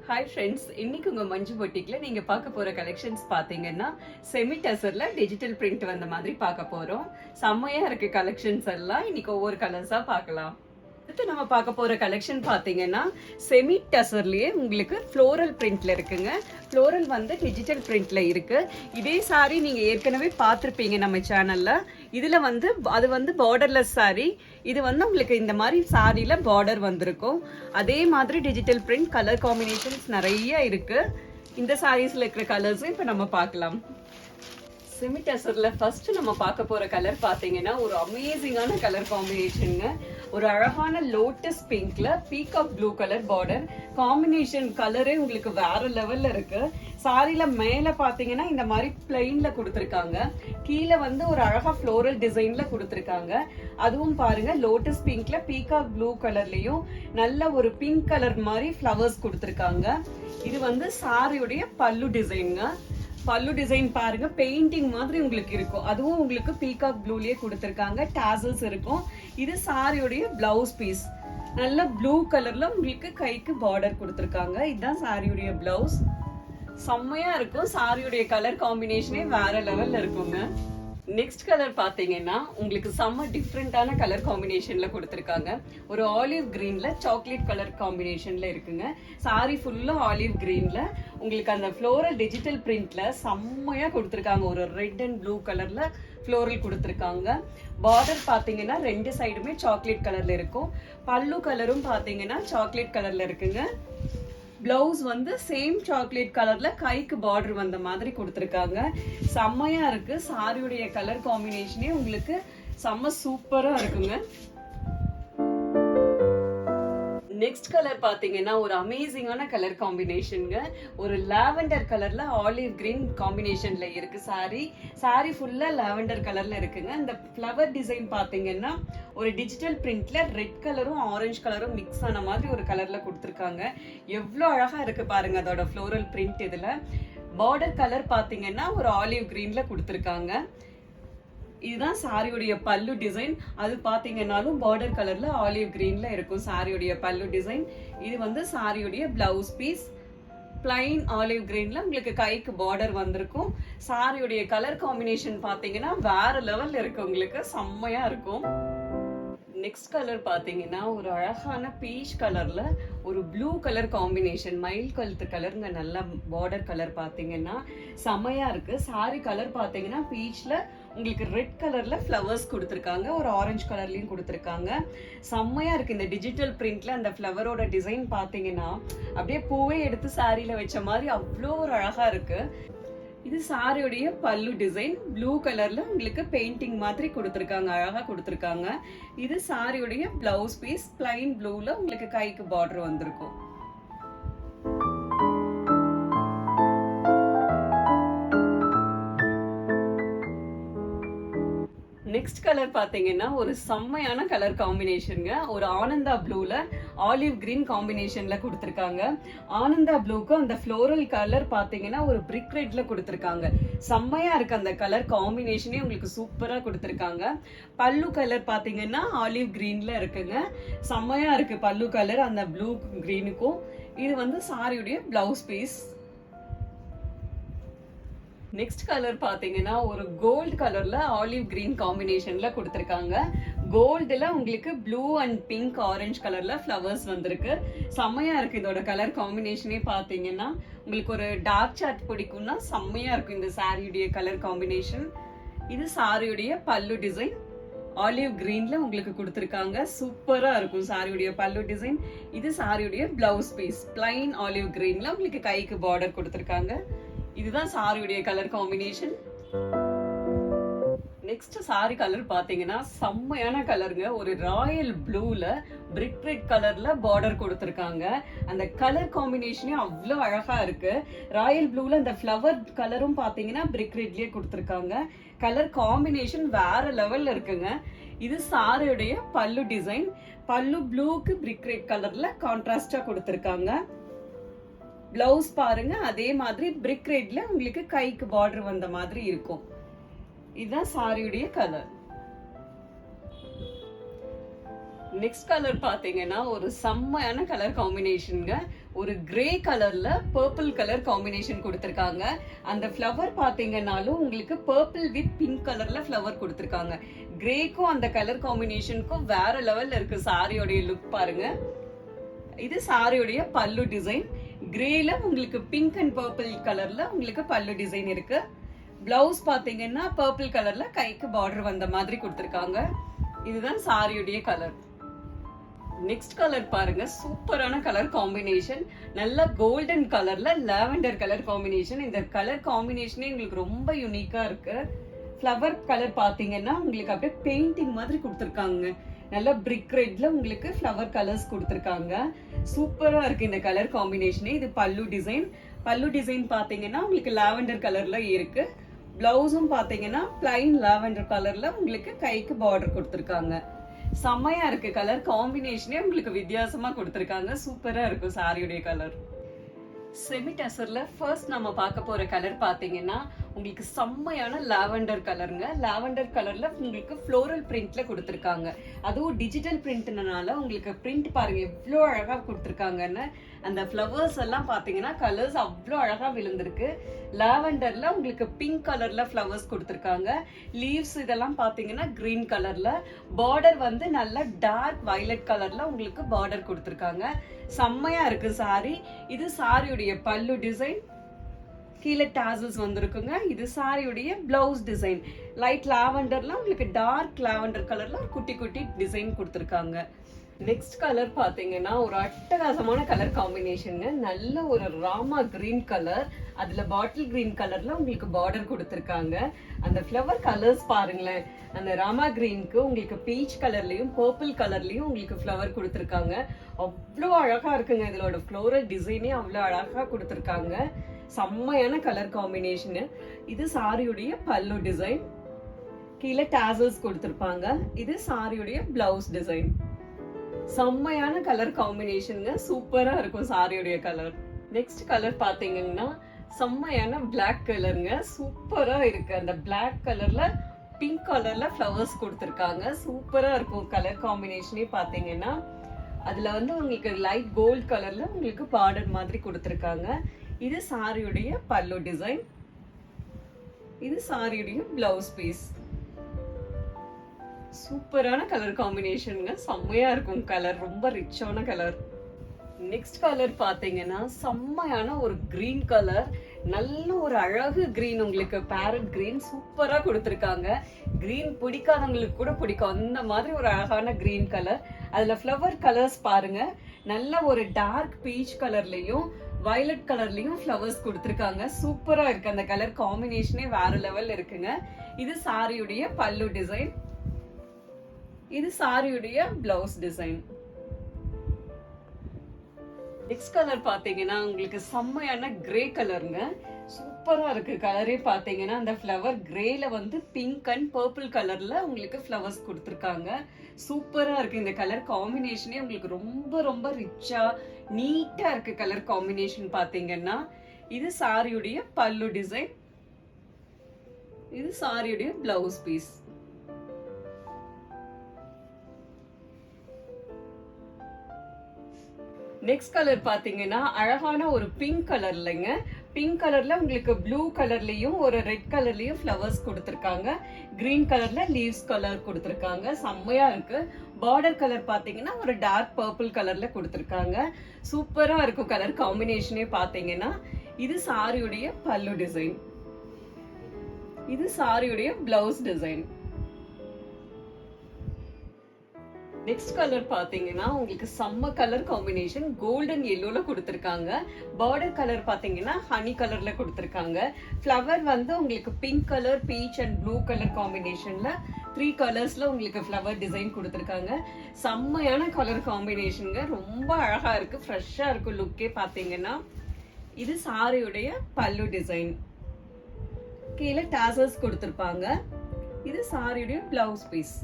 Hi friends, இன்னைக்கு உங்க மஞ்சு பொட்டிக்ல நீங்க பார்க்க போற கலெக்ஷன்ஸ் பாத்தீங்கன்னா செமி டசர்ல டிஜிட்டல் பிரிண்ட் வந்த மாதிரி பார்க்க போறோம். செம்மையா இருக்கு கலெக்ஷன்ஸ் எல்லாம். இன்னைக்கு ஒவ்வொரு கலர்ஸா பார்க்கலாம். அடுத்து நம்ம பார்க்க போற கலெக்ஷன் பாத்தீங்கன்னா செமி டசர்லயே உங்களுக்கு ஃப்ளோரல் பிரிண்ட்ல இருக்குங்க. ஃப்ளோரல் வந்து டிஜிட்டல் பிரிண்ட்ல இருக்கு. இதே சாரி நீங்க ஏற்கனவே பார்த்திருப்பீங்க நம்ம சேனல்ல. இதுல வந்து அது வந்து பார்டர்லெஸ் சாரி. இது வந்து உங்களுக்கு இந்த மாதிரி சாரியில பார்டர் வந்திருக்கும். அதே மாதிரி டிஜிட்டல் பிரிண்ட் கலர் காம்பினேஷன்ஸ் நிறைய இருக்கு. இந்த சாரீஸ்ல இருக்கிற கலர்ஸும் இப்ப நம்ம பார்க்கலாம். செமி டசர்ல ஃபர்ஸ்ட் நம்ம பார்க்க போற கலர் பாத்தீங்கன்னா ஒரு அமேசிங்கான கலர் காம்பினேஷனுங்க. ஒரு அழகான லோட்டஸ் பிங்க்ல peacock blue colour border combination. கலரே உங்களுக்கு வேற லெவல்ல இருக்கு. சாரில மேல பாத்தீங்கன்னா இந்த மாதிரி பிளைன்ல கொடுத்திருக்காங்க. கீழே வந்து ஒரு அழகா ஃப்ளோரல் டிசைன்ல கொடுத்திருக்காங்க. அதுவும் பாருங்க லோட்டஸ் பிங்க்ல பீகாக் ப்ளூ கலர்லயும் நல்ல ஒரு பிங்க் கலர் மாதிரி ஃப்ளவர்ஸ் கொடுத்திருக்காங்க. இது வந்து சாரியுடைய பல்லு டிசைனுங்க. பல்லு டிசைன் பாருங்க பெயிண்டிங் மாதிரி உங்களுக்கு இருக்கும். அதுவும் உங்களுக்கு பீகாக் ப்ளூலயே கொடுத்திருக்காங்க. டாசல்ஸ் இருக்கும். இது சாரியுடைய பிளவுஸ் பீஸ். நல்ல ப்ளூ கலர்ல உங்களுக்கு கைக்கு பார்டர் கொடுத்திருக்காங்க. இதுதான் சாரியுடைய பிளவுஸ். செம்மையா இருக்கும். சாரியுடைய கலர் காம்பினேஷனே வேற லெவல்ல இருக்குங்க. நெக்ஸ்ட் கலர் பாத்தீங்கன்னா உங்களுக்கு செம்ம டிஃப்ரெண்டான கலர் காம்பினேஷன்ல கொடுத்திருக்காங்க. ஒரு ஆலிவ் கிரீன்ல சாக்லேட் கலர் காம்பினேஷன்ல இருக்குங்க. சாரி ஃபுல்லா ஆலிவ் கிரீன்ல உங்களுக்கு அந்த ஃப்ளோரல் டிஜிட்டல் பிரிண்ட்ல செம்மையா கொடுத்திருக்காங்க. ஒரு ரெட் அண்ட் ப்ளூ கலர்ல ஃப்ளோரல் கொடுத்திருக்காங்க. பார்டர் பாத்தீங்கன்னா ரெண்டு சைடுமே சாக்லேட் கலர்ல இருக்கும். பல்லு கலரும் பாத்தீங்கன்னா சாக்லேட் கலர்ல இருக்குங்க. பிளவுஸ் வந்து சேம் சாக்லேட் கலர்ல கைக்கு பார்டர் வந்த மாதிரி கொடுத்திருக்காங்க. செம்மையா இருக்கு. சாரியுடைய கலர் காம்பினேஷனே உங்களுக்கு செம்ம சூப்பரா இருக்குங்க. நெக்ஸ்ட் கலர் பாத்தீங்கன்னா ஒரு அமேசிங்கான கலர் காம்பினேஷனுங்க. ஒரு லாவெண்டர் கலர்ல ஆலிவ் கிரீன் காம்பினேஷன்ல இருக்கு சாரி. சாரி ஃபுல்லா லாவெண்டர் கலர்ல இருக்குங்க. இந்த ஃப்ளவர் டிசைன் பாத்தீங்கன்னா ஒரு டிஜிட்டல் பிரிண்ட்ல ரெட் கலரும் ஆரஞ்சு கலரும் மிக்ஸ் ஆன மாதிரி ஒரு கலர்ல கொடுத்திருக்காங்க. எவ்வளவு அழகா இருக்கு பாருங்க அதோட ஃப்ளோரல் பிரிண்ட். இதுல பார்டர் கலர் பாத்தீங்கன்னா ஒரு ஆலிவ் கிரீன்ல கொடுத்திருக்காங்க. இதுதான் சாரியுடைய பல்லு டிசைன். அது பாத்தீங்கன்னாலும் பார்டர் கலர்ல ஆலிவ் கிரீன்ல இருக்கும் சாரியுடைய பல்லு டிசைன். இது வந்து சாரியுடைய பிளவுஸ் பீஸ். பிளைன் ஆலிவ் கிரீன்ல உங்களுக்கு கைக்கு பார்டர் வந்திருக்கும். சாரியுடைய கலர் காம்பினேஷன் பாத்தீங்கன்னா வேற லெவல்ல இருக்கு. உங்களுக்கு செம்மையா இருக்கும். நெக்ஸ்ட் கலர் பாத்தீங்கன்னா ஒரு அழகான பீச் கலர்ல ஒரு ப்ளூ கலர் காம்பினேஷன். மயில் கழுத்து கலருங்க. நல்ல பார்டர் கலர் பாத்தீங்கன்னா செமையா இருக்கு. சாரி கலர் பாத்தீங்கன்னா பீச்ல உங்களுக்கு ரெட் கலர்ல ஃப்ளவர்ஸ் கொடுத்திருக்காங்க. ஒரு ஆரஞ்சு கலர்லயும் கொடுத்திருக்காங்க. செம்மையா இருக்கு. இந்த டிஜிட்டல் பிரிண்ட்ல அந்த ஃப்ளவரோட டிசைன் பாத்தீங்கன்னா அப்படியே பூவே எடுத்து சாரியில வச்ச மாதிரி அவ்வளோ ஒரு அழகா இருக்கு. இது சாரியுடைய பல்லு டிசைன். ப்ளூ கலர்ல உங்களுக்கு பெயிண்டிங் மாதிரி கொடுத்திருக்காங்க. அழகா கொடுத்திருக்காங்க. இது சாரியுடைய பிளவுஸ் பீஸ். பிளைன் ப்ளூல உங்களுக்கு கைக்கு பார்டர் வந்திருக்கும். நெக்ஸ்ட் கலர் பாத்தீங்கன்னா ஒரு செம்மையான கலர் காம்பினேஷனுங்க. ஒரு ஆனந்தா ப்ளூல ஆலிவ் கிரீன் காம்பினேஷன்ல கொடுத்திருக்காங்க. ஆனந்தா ப்ளூக்கு அந்த ஃப்ளோரல் கலர் பாத்தீங்கன்னா ஒரு பிரிக் ரெட்ல கொடுத்திருக்காங்க. செம்மையா இருக்கு. அந்த கலர் காம்பினேஷனே உங்களுக்கு சூப்பரா கொடுத்திருக்காங்க. பல்லு கலர் பாத்தீங்கன்னா ஆலிவ் கிரீன்ல இருக்குங்க. செம்மையா இருக்கு பல்லு கலர் அந்த ப்ளூ கிரீனுக்கும். இது வந்து சாரியுடைய பிளவுஸ் பீஸ். நெக்ஸ்ட் கலர் பாத்தீங்கன்னா ஒரு கோல்ட் கலர்ல ஆலிவ் கிரீன் காம்பினேஷன்ல கொடுத்திருக்காங்க. கோல்டுல உங்களுக்கு ப்ளூ அண்ட் பிங்க் ஆரஞ்சு கலர்ல ஃப்ளவர்ஸ் வந்திருக்கு. செம்மையா இருக்கு. இதோட கலர் காம்பினேஷனே பாத்தீங்கன்னா உங்களுக்கு ஒரு டார்க் சார்ட் பிடிக்கும்னா செம்மையா இருக்கும் இந்த சாரியுடைய கலர் காம்பினேஷன். இது சாரியுடைய பல்லு டிசைன். ஆலிவ் கிரீன்ல உங்களுக்கு கொடுத்திருக்காங்க. சூப்பரா இருக்கும் சாரியுடைய பல்லு டிசைன். இது சாரியுடைய பிளவுஸ் பீஸ். பிளைன் ஆலிவ் கிரீன்ல உங்களுக்கு கைக்கு பார்டர் கொடுத்திருக்காங்க. இதுதான் சாரியுடைய colour combination. Next sorry colour பாத்தீங்கன்னா செம்மையான கலருங்க. ஒரு ராயல் ப்ளூல பிரிக் ரெட் கலர்ல பார்டர் கொடுத்திருக்காங்க. அந்த கலர் காம்பினேஷனே அவ்வளவு அழகா இருக்கு. ராயல் ப்ளூல அந்த ஃப்ளவர் கலரும் பாத்தீங்கன்னா பிரிக் ரெட்லயே கொடுத்திருக்காங்க. கலர் காம்பினேஷன் வேற லெவல்ல இருக்குங்க. இது சாரியுடைய பல்லு டிசைன். பல்லு ப்ளூக்கு பிரிக் ரெட் கலர்ல கான்ட்ராஸ்டா கொடுத்திருக்காங்க. பிளவுஸ் பாருங்க அதே மாதிரி பிரிக் ரெட்ல உங்களுக்கு கைக்கு பார்டர் வந்த மாதிரி இருக்கும். இதுதான் சாரியுடைய கலர். நெக்ஸ்ட் கலர் பாத்தீங்கன்னா ஒரு செம்மையான கலர் காம்பினேஷனுங்க. ஒரு கிரே கலர்ல பர்பிள் கலர் காம்பினேஷன் கொடுத்திருக்காங்க. அந்த ஃப்ளவர் பாத்தீங்கன்னாலும் உங்களுக்கு பர்பிள் வித் பிங்க் கலர்ல ஃப்ளவர் கொடுத்திருக்காங்க. கிரேக்கும் அந்த கலர் காம்பினேஷனுக்கும் வேற லெவல்ல இருக்கு சாரியோடைய லுக் பாருங்க. இது சாரியோடைய பல்லு டிசைன். கிரேல உங்களுக்கு பிங்க் அண்ட் பர்பிள் கலர்ல உங்களுக்கு பல்லு டிசைன் இருக்கு. பிளவுஸ் பாத்தீங்கன்னா பர்பிள் கலர்ல கைக்கு பார்டர் வந்த மாதிரி கொடுத்திருக்காங்க. இதுதான் சாரியுடைய கலர். நெக்ஸ்ட் கலர் பாருங்க, சூப்பரான கலர் காம்பினேஷன். நல்ல கோல்டன் கலர்ல லாவெண்டர் கலர் காம்பினேஷன். இந்த கலர் காம்பினேஷனே உங்களுக்கு ரொம்ப யூனிக்கா இருக்கு. ஃப்ளவர் கலர் பாத்தீங்கன்னா உங்களுக்கு அப்படியே பெயிண்டிங் மாதிரி கொடுத்திருக்காங்க. நல்ல பிரிக் ரெட்ல உங்களுக்கு ஃப்ளவர் கலர்ஸ் கொடுத்திருக்காங்க. சூப்பரா இருக்கு இந்த கலர் காம்பினேஷனே. இது பல்லு டிசைன். பல்லு டிசைன் பாத்தீங்கன்னா உங்களுக்கு லாவெண்டர் கலர்ல இருக்கு. பிளவுஸும் பாத்தீங்கன்னா பிளைன் லாவெண்டர் கலர்ல உங்களுக்கு கைக்கு பார்டர் கொடுத்திருக்காங்க. செம்மையா இருக்கு கலர் காம்பினேஷனே, உங்களுக்கு வித்தியாசமா கொடுத்திருக்காங்க. சூப்பரா இருக்கும் சாரியுடைய கலர். செமி டசர்ல ஃபர்ஸ்ட் நம்ம பார்க்க போற கலர் பாத்தீங்கன்னா உங்களுக்கு செம்மையான லாவெண்டர் கலருங்க. லாவெண்டர் கலர்ல உங்களுக்கு ஃப்ளோரல் பிரிண்ட்ல கொடுத்திருக்காங்க. அதுவும் டிஜிட்டல் பிரிண்ட்னால உங்களுக்கு பிரிண்ட் பாருங்க எவ்வளோ அழகா கொடுத்திருக்காங்கன்னு. அந்த ஃப்ளவர்ஸ் எல்லாம் பாத்தீங்கன்னா கலர்ஸ் அவ்வளோ அழகா விழுந்திருக்கு. லாவெண்டர்ல உங்களுக்கு பிங்க் கலர்ல ஃப்ளவர்ஸ் கொடுத்திருக்காங்க. லீவ்ஸ் இதெல்லாம் பாத்தீங்கன்னா கிரீன் கலர்ல. பார்டர் வந்து நல்ல டார்க் வயலட் கலர்ல உங்களுக்கு பார்டர் கொடுத்திருக்காங்க. செம்மையா இருக்கு சாரி. இது சாரியுடைய பல்லு டிசைன். கீழே டாசல்ஸ் வந்திருக்குங்க. இது சாரியுடைய பிளவுஸ் டிசைன். லைட் லாவெண்டர்ல உங்களுக்கு டார்க் லாவெண்டர் கலர்ல ஒரு குட்டி குட்டி டிசைன் கொடுத்திருக்காங்க. நெக்ஸ்ட் கலர் பாத்தீங்கன்னா ஒரு அட்டகாசமான கலர் காம்பினேஷன். நல்ல ஒரு ராமா கிரீன் கலர். அதுல பாட்டில் கிரீன் கலர்ல உங்களுக்கு பார்டர் கொடுத்திருக்காங்க. அந்த ஃப்ளவர் கலர்ஸ் பாருங்களேன். அந்த ராமா கிரீனுக்கு உங்களுக்கு பீச் கலர்லயும் பர்பிள் கலர்லயும் உங்களுக்கு ஃப்ளவர் கொடுத்திருக்காங்க. அவ்வளோ அழகா இருக்குங்க. இதோட ஃப்ளோரல் டிசைனே அவ்வளோ அழகா கொடுத்திருக்காங்க. செம்மையான கலர் காம்பினேஷன். இது சாரியுடைய பல்லு டிசைன். கீழே டாசல்ஸ் கொடுத்திருப்பாங்க. இது சாரியுடைய பிளவுஸ் டிசைன். செம்மையான கலர் காம்பினேஷனுங்க. சூப்பரா இருக்கும் சாரியுடைய கலர். நெக்ஸ்ட் கலர் பாத்தீங்கன்னா செம்மையான பிளாக் கலருங்க. சூப்பரா இருக்கு. அந்த பிளாக் கலர்ல பிங்க் கலர்ல ஃப்ளவர்ஸ் கொடுத்திருக்காங்க. சூப்பரா இருக்கும் கலர் காம்பினேஷனே பாத்தீங்கன்னா. அதுல வந்து உங்களுக்கு லைட் கோல்ட் கலர்ல உங்களுக்கு பார்டர் மாதிரி கொடுத்திருக்காங்க. இது சாரியுடைய பல்லு டிசைன். இது சாரியுடைய பிளவுஸ் பீஸ். சூப்பரான கலர் காம்பினேஷனுங்க. செம்மையா இருக்கும் கலர். ரொம்ப ரிச்சான கலர். நெக்ஸ்ட் கலர் பாத்தீங்கன்னா செம்மையான ஒரு கிரீன் கலர். நல்ல ஒரு அழகு கிரீன். உங்களுக்கு பேரட் கிரீன் சூப்பரா கொடுத்திருக்காங்க. கிரீன் பிடிக்காதவங்களுக்கு கூட பிடிக்கும் அந்த மாதிரி ஒரு அழகான கிரீன் கலர். அதுல ஃப்ளவர் கலர்ஸ் பாருங்க. நல்ல ஒரு டார்க் பீச் கலர்லயும் வயலட் கலர்லயும் ஃப்ளவர்ஸ் கொடுத்திருக்காங்க. சூப்பரா இருக்கு. அந்த கலர் காம்பினேஷனே வேற லெவல் இருக்குங்க. இது சாரியுடைய பல்லு டிசைன். இது சாரியுடைய பிளவுஸ் டிசைன். நெக்ஸ்ட் கலர் பாத்தீங்கன்னா உங்களுக்கு செம்மையான கிரே கலருங்க. சூப்பரா இருக்கு கலரே பாத்தீங்கன்னா. அந்த ஃப்ளவர் கிரேல வந்து பிங்க் அண்ட் பர்பிள் கலர்ல உங்களுக்கு ஃப்ளவர்ஸ் கொடுத்திருக்காங்க. சூப்பரா இருக்கு. இந்த கலர் காம்பினேஷனே உங்களுக்கு ரொம்ப ரொம்ப ரிச்சா நீட்டா இருக்கு கலர் காம்பினேஷன் பாத்தீங்கன்னா. இது சாரியுடைய பல்லு டிசைன். இது சாரியுடைய பிளவுஸ் பீஸ். நெக்ஸ்ட் கலர் பாத்தீங்கன்னா அழகான ஒரு பிங்க் கலர்லங்க. பிங்க் கலர்ல உங்களுக்கு ப்ளூ கலர்லயும் ஒரு ரெட் கலர்லயும் ஃப்ளவர்ஸ் கொடுத்திருக்காங்க. கிரீன் கலர்ல லீவ்ஸ் கலர் கொடுத்திருக்காங்க. செம்மையா இருக்கு. பார்டர் கலர் பாத்தீங்கன்னா ஒரு டார்க் பர்பிள் கலர்ல கொடுத்திருக்காங்க. சூப்பரா இருக்கும் கலர் காம்பினேஷனே பாத்தீங்கன்னா. இது சாரியுடைய பல்லு டிசைன். இது சாரியுடைய பிளவுஸ் டிசைன். நெக்ஸ்ட் கலர் பாத்தீங்கன்னா உங்களுக்கு செம்ம கலர் காம்பினேஷன். கோல்டன் எல்லோல கொடுத்திருக்காங்க. பார்டர் கலர் பாத்தீங்கன்னா ஹனி கலர்ல கொடுத்திருக்காங்க. ஃப்ளவர் வந்து உங்களுக்கு pink colour, peach and blue colour காம்பினேஷன்ல 3 கலர்ஸ்ல உங்களுக்கு ஃப்ளவர் டிசைன் கொடுத்திருக்காங்க. செம்மையான கலர் காம்பினேஷனுங்க. ரொம்ப அழகா இருக்கு. ஃப்ரெஷ்ஷா இருக்கு லுக்கே பாத்தீங்கன்னா. இது சாரியுடைய பல்லு டிசைன். கீழே டாசல்ஸ் கொடுத்திருப்பாங்க. இது சாரியுடைய பிளவுஸ் பீஸ்.